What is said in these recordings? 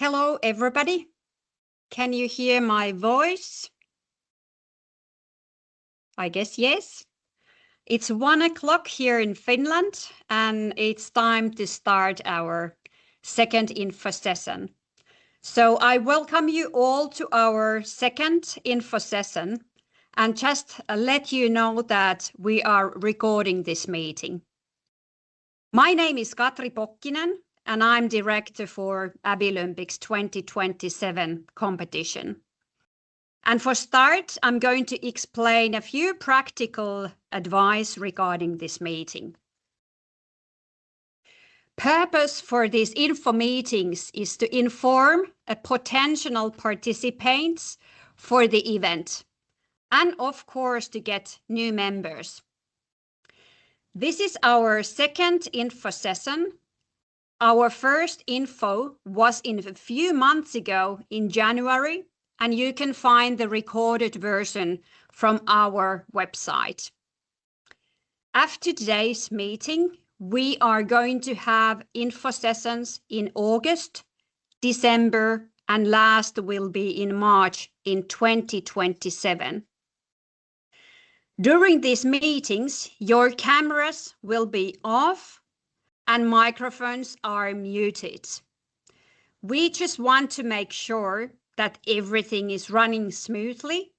Hello, everybody. Can you hear my voice? I guess yes. It's 1:00 here in Finland, and it's time to start our second info session. So I welcome you all to our second info session, and just let you know that we are recording this meeting. My name is Katri Pokkinen, and I'm director for Abilympics 2027 competition. And for start, I'm going to explain a few practical advice regarding this meeting. Purpose for these info meetings is to inform potential participants for the event, and of course to get new members. This is our second info session. Our first info was a few months ago in January, and you can find the recorded version from our website. After today's meeting, we are going to have info sessions in August, December, and last will be in March in 2027. During these meetings, your cameras will be off and microphones are muted. We just want to make sure that everything is running smoothly,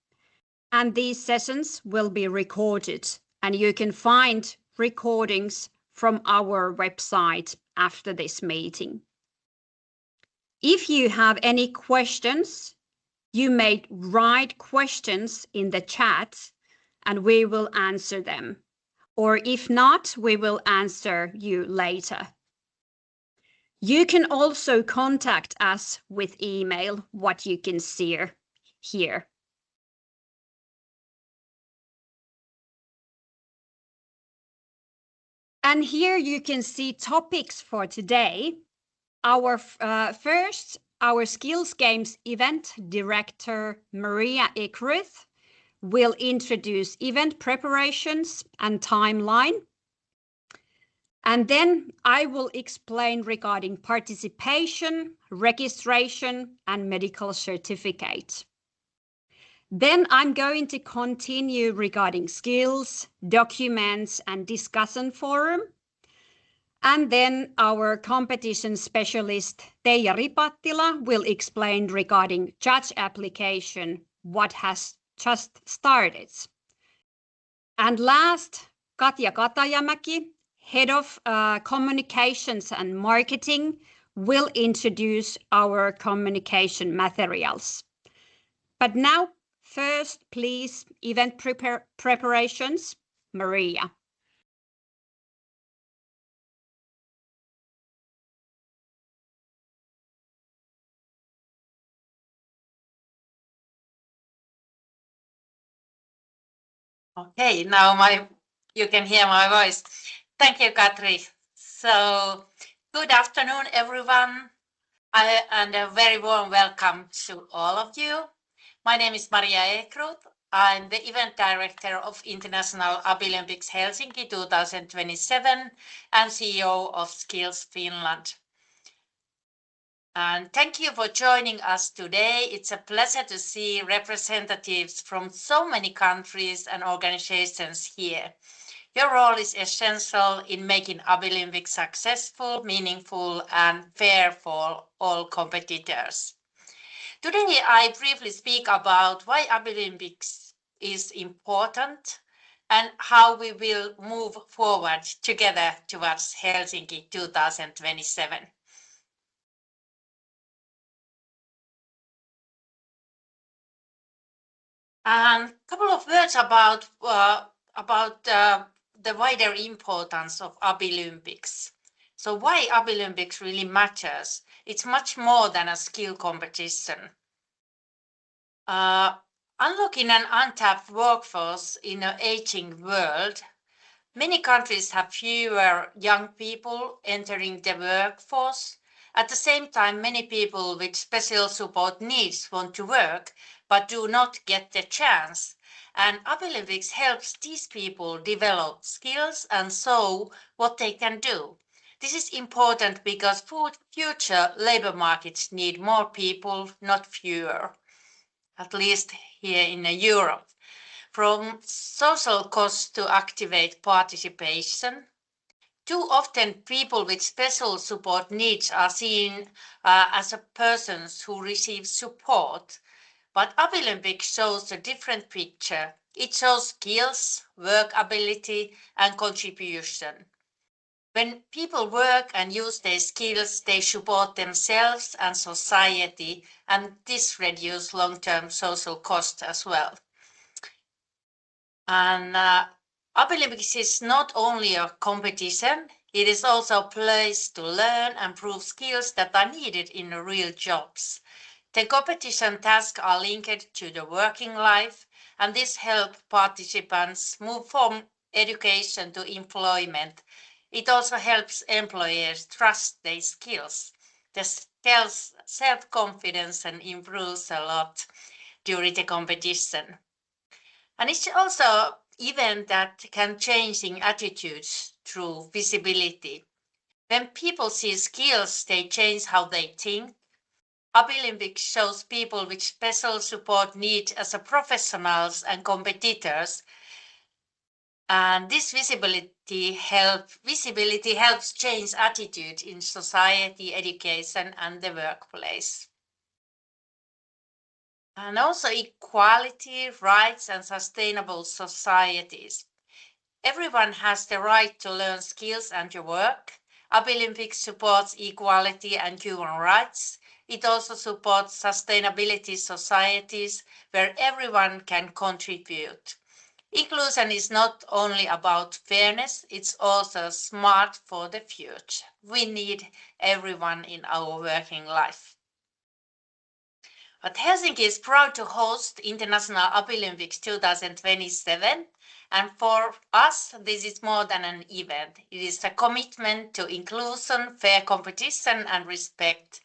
and these sessions will be recorded, and you can find recordings from our website after this meeting. If you have any questions, you may write questions in the chat and we will answer them. Or if not, we will answer you later. You can also contact us with email, what you can see here. And here you can see topics for today. Our Skills Games event director, Maria Eckruth, will introduce event preparations and timeline. And then I will explain regarding participation, registration, and medical certificate. Then I'm going to continue regarding skills, documents, and discussion forum. And then our competition specialist, Teija Ripattila, will explain regarding judge application, what has just started. And last, Katja Katajamäki, Head of Communications and Marketing, will introduce our communication materials. But now, first, please, event preparations, Maria. Okay, now you can hear my voice. Thank you, Katri. So, good afternoon, everyone, and a very warm welcome to all of you. My name is Maria Eckruth. I'm the event director of International Abilympics Helsinki 2027 and CEO of Skills Finland. And thank you for joining us today. It's a pleasure to see representatives from so many countries and organizations here. Your role is essential in making Abilympics successful, meaningful, and fair for all competitors. Today, I briefly speak about why Abilympics is important and how we will move forward together towards Helsinki 2027. And a couple of words about the wider importance of Abilympics. So why Abilympics really matters? It's much more than a skill competition. Unlocking an untapped workforce in an aging world, many countries have fewer young people entering the workforce. At the same time, many people with special support needs want to work, but do not get the chance. And Abilympics helps these people develop skills and show what they can do. This is important because future labor markets need more people, not fewer, at least here in Europe. From social costs to activate participation. Too often, people with special support needs are seen as persons who receive support. But Abilimpic shows a different picture. It shows skills, work ability, and contribution. When people work and use their skills, they support themselves and society, and this reduces long-term social costs as well. And Abilimpics is not only a competition, it is also a place to learn and prove skills that are needed in the real jobs. The competition tasks are linked to the working life, and this helps participants move from education to employment. It also helps employers trust their skills. The skills, self-confidence and improves a lot during the competition. And it's also an event that can change in attitudes through visibility. When people see skills, they change how they think. Abilimpics shows people with special support needs as professionals and competitors. And this visibility helps change attitude in society, education, and the workplace. And also equality, rights, and sustainable societies. Everyone has the right to learn skills and to work. Abilimpics supports equality and human rights. It also supports sustainability societies where everyone can contribute. Inclusion is not only about fairness, it's also smart for the future. We need everyone in our working life. But Helsinki is proud to host International Abilimpics 2027. And for us, this is more than an event. It is a commitment to inclusion, fair competition, and respect.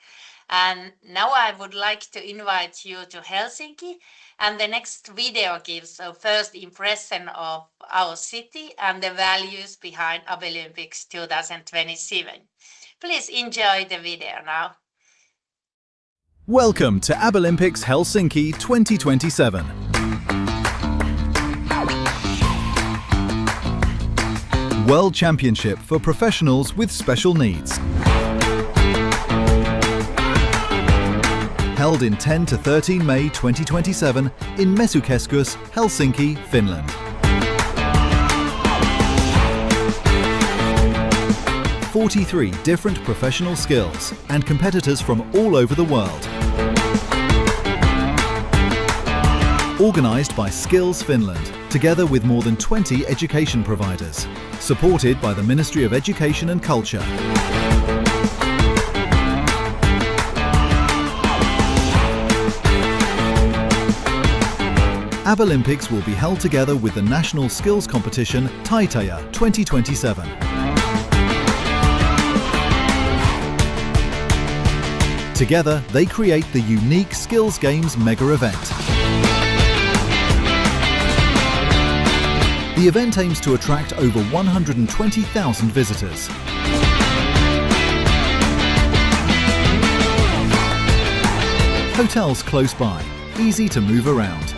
And now I would like to invite you to Helsinki. And the next video gives a first impression of our city and the values behind Abilimpics 2027. Please enjoy the video now. Welcome to Abilimpics Helsinki 2027. World Championship for professionals with special needs. Held in 10 to 13 May 2027 in Mesukeskus, Helsinki, Finland. 43 different professional skills and competitors from all over the world. Organised by Skills Finland, together with more than 20 education providers. Supported by the Ministry of Education and Culture. Abilimpics will be held together with the national skills competition Taitaja 2027. Together, they create the unique Skills Games mega event. The event aims to attract over 120,000 visitors. Hotels close by, easy to move around.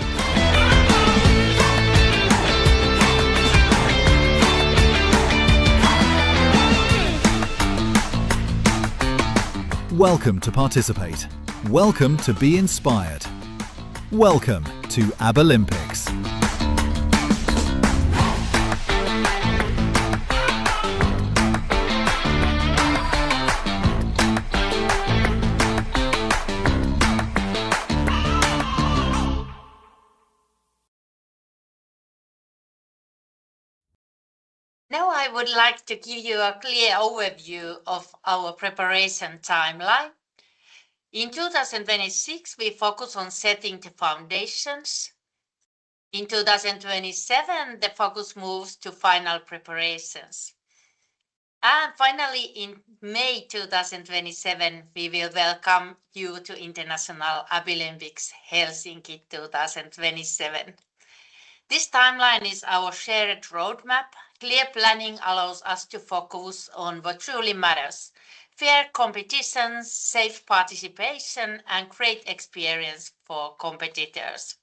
Welcome to participate. Welcome to be inspired. Welcome to Abilimpics. Now I would like to give you a clear overview of our preparation timeline. In 2026, we focus on setting the foundations. In 2027, the focus moves to final preparations. And finally, in May 2027, we will welcome you to International Abilimpics Helsinki 2027. This timeline is our shared roadmap. Clear planning allows us to focus on what truly matters: fair competitions, safe participation, and great experience for competitors.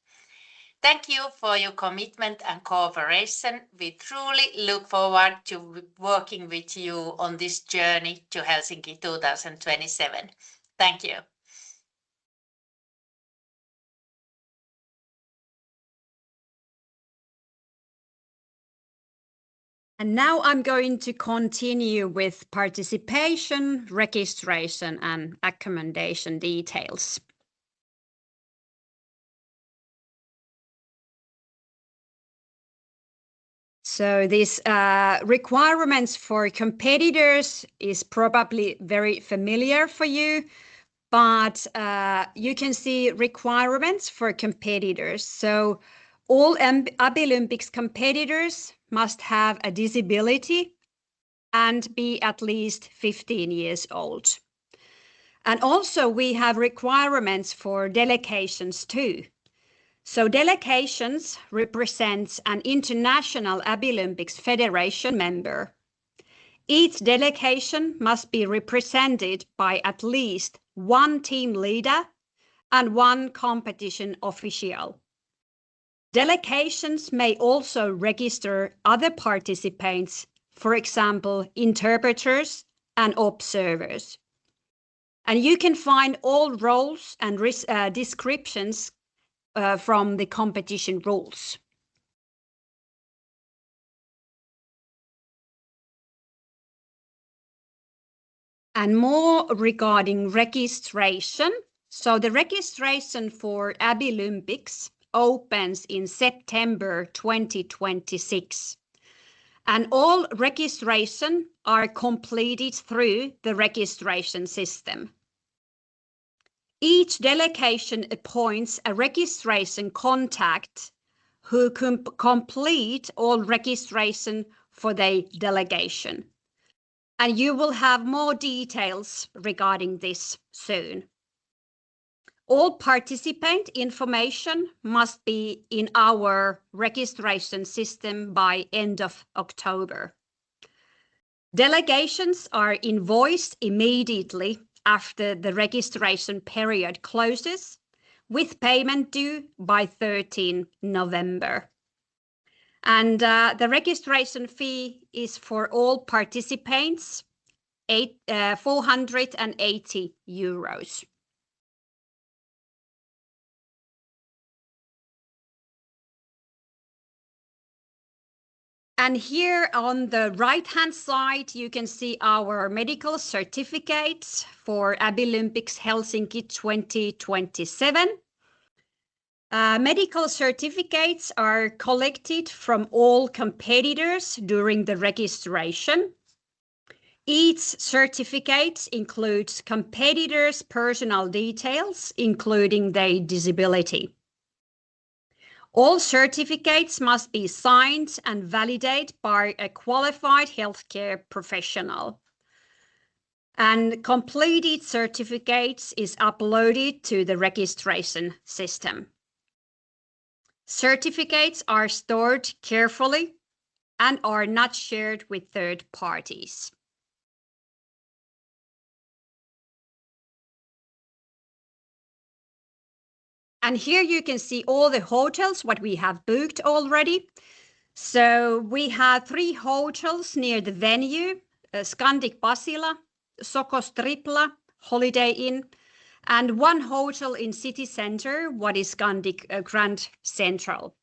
Thank you for your commitment and cooperation. We truly look forward to working with you on this journey to Helsinki 2027. Thank you. And now I'm going to continue with participation, registration, and accommodation details. So these requirements for competitors is probably very familiar for you, but you can see requirements for competitors. So all Abilympics competitors must have a disability and be at least 15 years old. And also we have requirements for delegations too. So delegations represents an international Abilympics Federation member. Each delegation must be represented by at least one team leader and one competition official. Delegations may also register other participants, for example, interpreters and observers. And you can find all roles and descriptions from the competition rules. And more regarding registration. So the registration for Abilympics opens in September 2026. And all registration are completed through the registration system. Each delegation appoints a registration contact who can complete all registration for the delegation. And you will have more details regarding this soon. All participant information must be in our registration system by end of October. Delegations are invoiced immediately after the registration period closes, with payment due by 13 November. And the registration fee is for all participants 480 euros. And here on the right-hand side, you can see our medical certificates for Abilympics Helsinki 2027. Medical certificates are collected from all competitors during the registration. Each certificate includes competitors' personal details, including their disability. All certificates must be signed and validated by a qualified healthcare professional. And completed certificates is uploaded to the registration system. Certificates are stored carefully and are not shared with third parties. And here you can see all the hotels, what we have booked already. So we have 3 hotels near the venue, Scandic Pasila, Sokos Tripla, Holiday Inn, and 1 hotel in city center, what is Scandic Grand Central.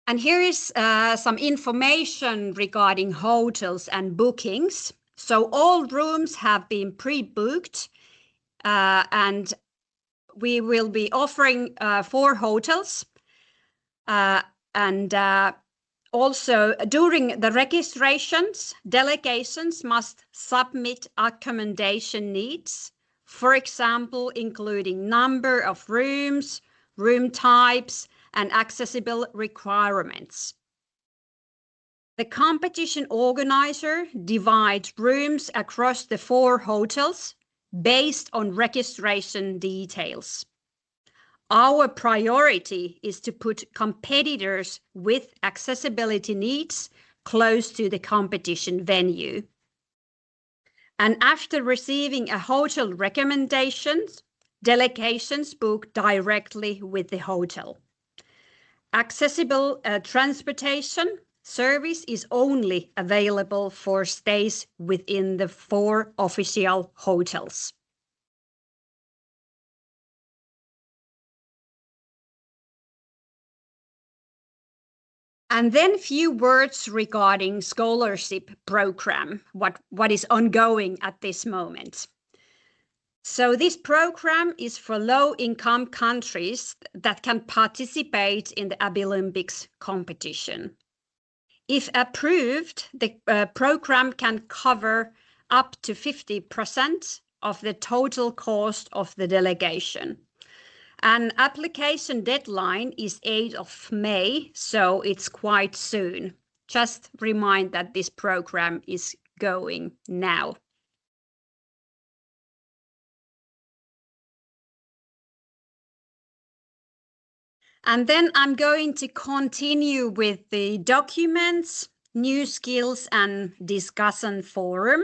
And here is some information regarding hotels and bookings. So all rooms have been pre-booked and we will be offering 4 hotels. Also during the registrations, delegations must submit accommodation needs, for example, including number of rooms, room types, and accessible requirements. The competition organizer divides rooms across the 4 hotels based on registration details. Our priority is to put competitors with accessibility needs close to the competition venue. And after receiving a hotel recommendations, delegations book directly with the hotel. Accessible transportation service is only available for stays within the 4 official hotels. And then few words regarding scholarship program, what is ongoing at this moment. So this program is for low-income countries that can participate in the Abilympics competition. If approved, the program can cover up to 50% of the total cost of the delegation. An application deadline is 8th of May, so it's quite soon. Just remind that this program is going now. And then I'm going to continue with the documents, new skills and discussion forum.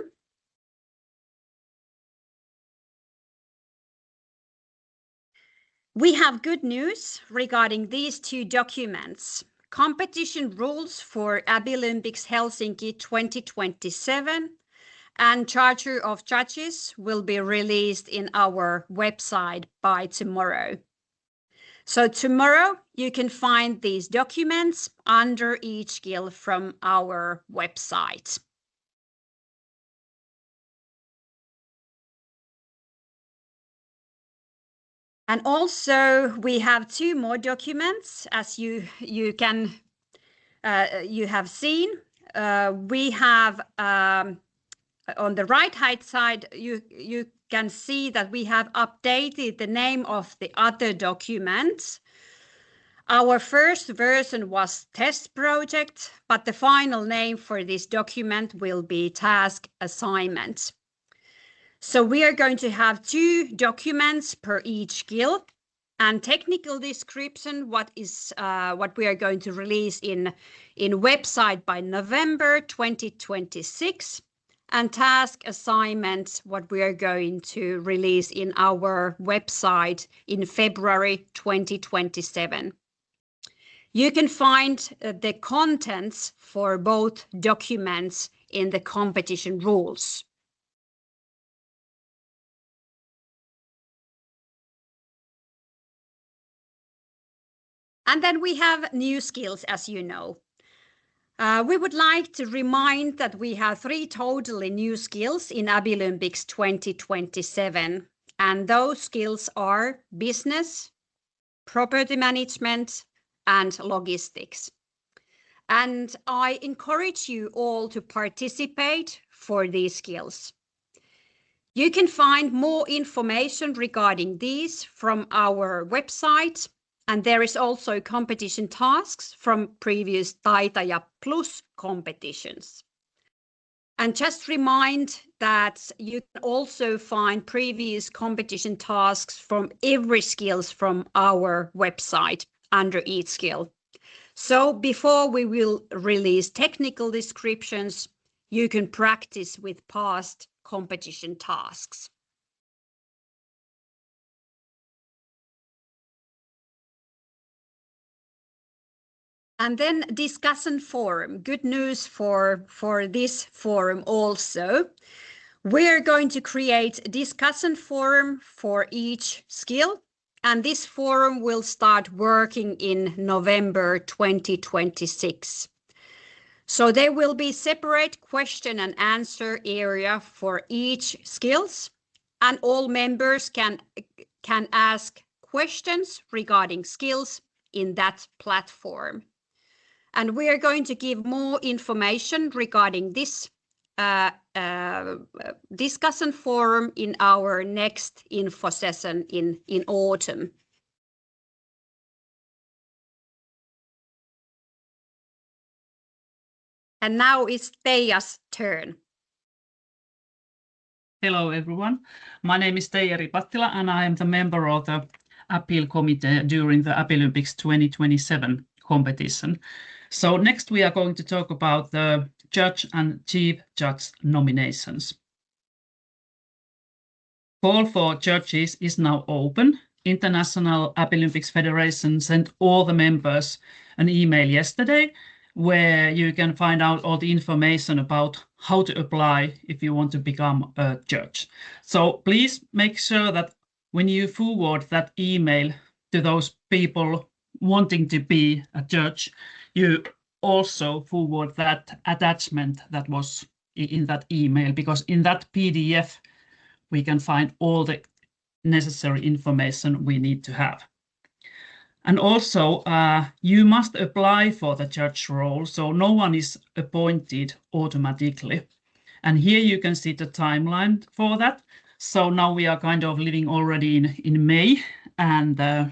We have good news regarding these 2 documents. Competition rules for Abilympics Helsinki 2027 and Charter of Judges will be released in our website by tomorrow. So tomorrow you can find these documents under each skill from our website. And also we have 2 more documents, as you have seen. We have on the right-hand side, you can see that we have updated the name of the other documents. Our first version was test project, but the final name for this document will be task assignment. So we are going to have 2 documents per each skill, and technical description, what we are going to release in website by November 2026. And task assignments, what we are going to release in our website in February 2027. You can find the contents for both documents in the competition rules. And then we have new skills, as you know. We would like to remind that we have 3 totally new skills in Abilympics 2027. And those skills are business, property management, and logistics. And I encourage you all to participate for these skills. You can find more information regarding these from our website. And there is also competition tasks from previous Taitaja Plus competitions. And just remind that you can also find previous competition tasks from every skills from our website under each skill. So before we will release technical descriptions, you can practice with past competition tasks. And then discussion forum, good news for this forum also. We're going to create a discussion forum for each skill, and this forum will start working in November 2026. So there will be separate question and answer area for each skills, and all members can ask questions regarding skills in that platform. And we are going to give more information regarding this discussion forum in our next info session in autumn. And now it's Teija's turn. Hello, everyone. My name is Teija Ripattila, and I am the member of the appeal committee during the Appealympics 2027 competition. So next we are going to talk about the judge and chief judge nominations. Call for judges is now open. International Appealympics Federation sent all the members an email yesterday where you can find out all the information about how to apply if you want to become a judge. So please make sure that when you forward that email to those people wanting to be a judge, you also forward that attachment that was in that email, because in that PDF we can find all the necessary information we need to have. And also, you must apply for the judge role, so no one is appointed automatically. And here you can see the timeline for that. So now we are kind of living already in May, and the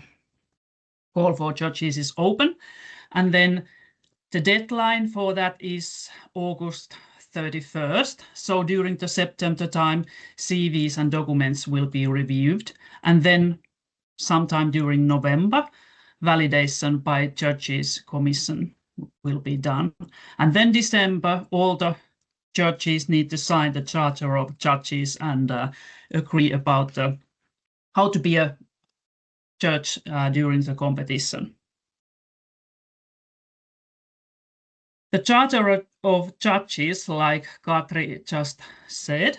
call for judges is open. And then the deadline for that is August 31st. So during the September time, CVs and documents will be reviewed. And then sometime during November, validation by judges commission will be done. And then December, all the judges need to sign the Charter of Judges and agree about how to be a judge during the competition. The Charter of Judges, like Katri just said,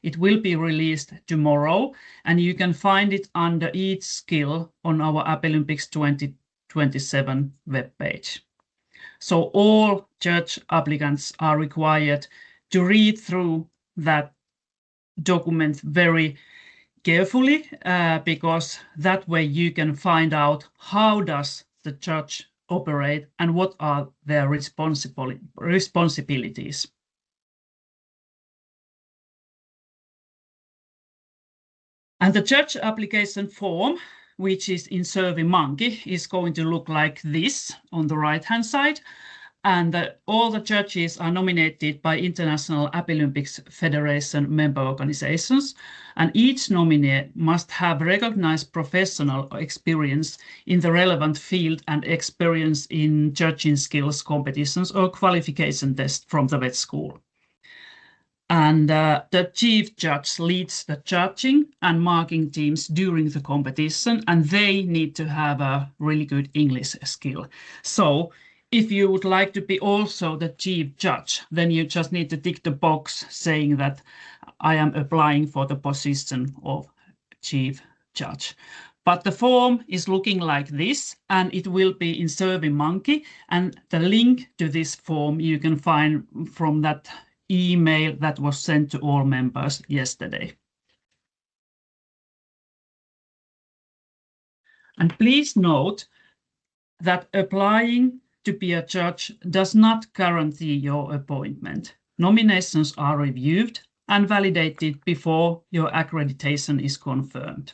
it will be released tomorrow, and you can find it under each skill on our Appealympics 2027 webpage. So all judge applicants are required to read through that document very carefully, because that way you can find out how does the judge operate and what are their responsibilities. And the judge application form, which is in SurveyMonkey, is going to look like this on the right-hand side. And all the judges are nominated by International Appealympics Federation member organizations. And each nominee must have recognized professional experience in the relevant field and experience in judging skills competitions or qualification tests from the vet school. And the chief judge leads the judging and marking teams during the competition, and they need to have a really good English skill. So if you would like to be also the chief judge, then you just need to tick the box saying that I am applying for the position of chief judge. But the form is looking like this, and it will be in SurveyMonkey, and the link to this form you can find from that email that was sent to all members yesterday. And please note that applying to be a judge does not guarantee your appointment. Nominations are reviewed and validated before your accreditation is confirmed.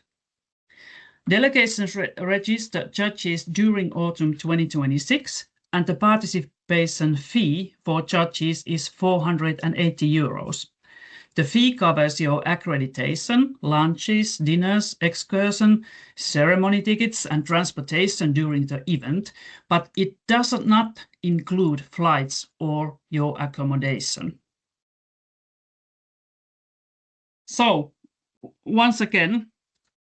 Delegations register judges during autumn 2026, and the participation fee for judges is 480 euros. The fee covers your accreditation, lunches, dinners, excursion, ceremony tickets, and transportation during the event, but it does not include flights or your accommodation. So, once again,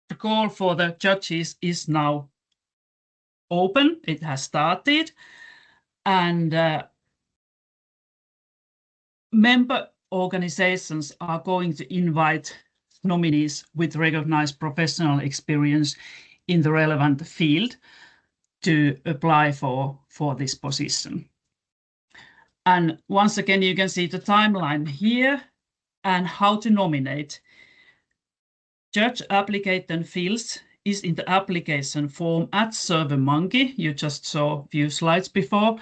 the call for the judges is now open. It has started. And member organizations are going to invite nominees with recognized professional experience in the relevant field to apply for this position. And once again, you can see the timeline here and how to nominate. Judge application fields is in the application form at SurveyMonkey. You just saw a few slides before.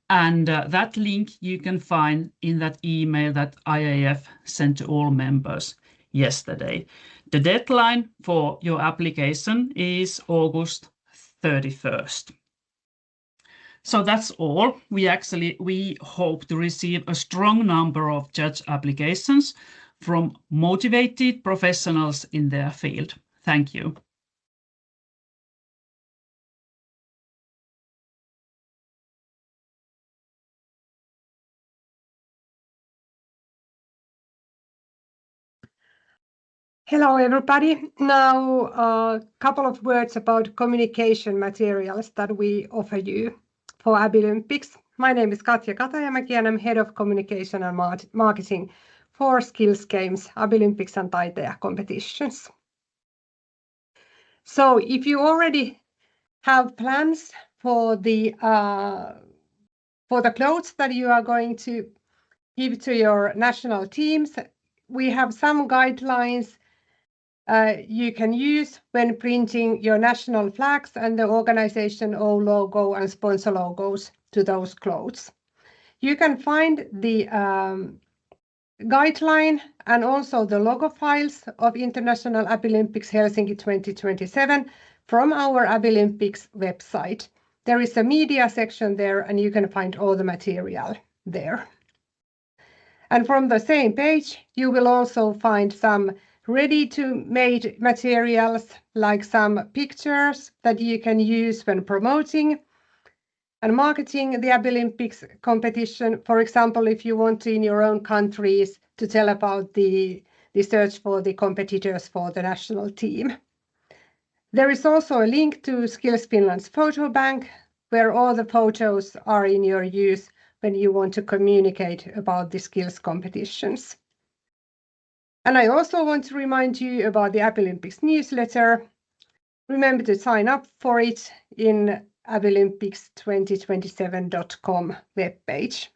And that link you can find in that email that IAF sent to all members yesterday. The deadline for your application is August 31st. So that's all. We hope to receive a strong number of judge applications from motivated professionals in their field. Thank you. Hello, everybody. Now, a couple of words about communication materials that we offer you for Abilympics. My name is Katja Katajamäki, and I'm Head of Communication and Marketing for Skills Games, Abilympics and Taiteja competitions. So if you already have plans for the clothes that you are going to give to your national teams, we have some guidelines you can use when printing your national flags and the organization own logo and sponsor logos to those clothes. You can find the guideline and also the logo files of International Abilympics Helsinki 2027 from our Abilympics website. There is a media section there, and you can find all the material there. And from the same page, you will also find some ready-to-made materials, like some pictures that you can use when promoting and marketing the Abilympics competition. For example, if you want to, in your own countries, to tell about the search for the competitors for the national team. There is also a link to Skills Finland's photo bank, where all the photos are in your use when you want to communicate about the skills competitions. And I also want to remind you about the Abilympics newsletter. Remember to sign up for it in abilympics2027.com webpage.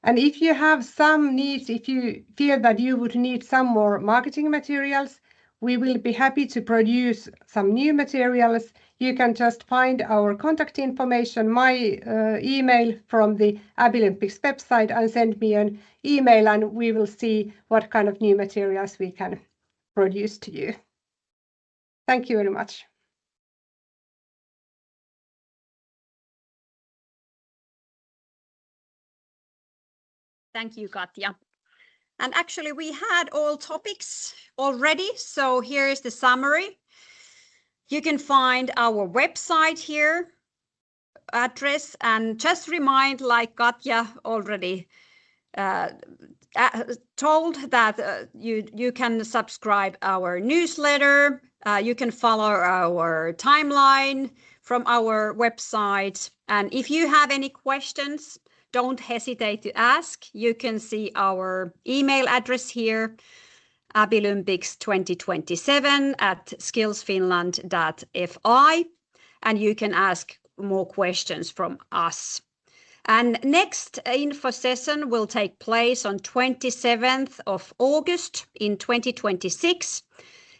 And if you have some needs, if you feel that you would need some more marketing materials, we will be happy to produce some new materials. You can just find our contact information, my email from the Abilympics website, and send me an email, and we will see what kind of new materials we can produce to you. Thank you very much. Thank you, Katja. And actually, we had all topics already, so here is the summary. You can find our website here, address, and just remind, like Katja already told, that you can subscribe our newsletter. You can follow our timeline from our website. And if you have any questions, don't hesitate to ask. You can see our email address here, abilympics2027@skillsfinland.fi, and you can ask more questions from us. And next info session will take place on 27th of August in 2026,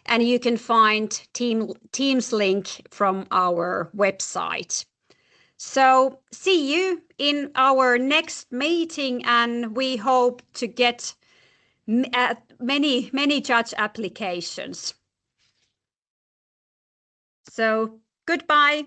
and you can find Teams link from our website. So see you in our next meeting, and we hope to get many judge applications. So goodbye.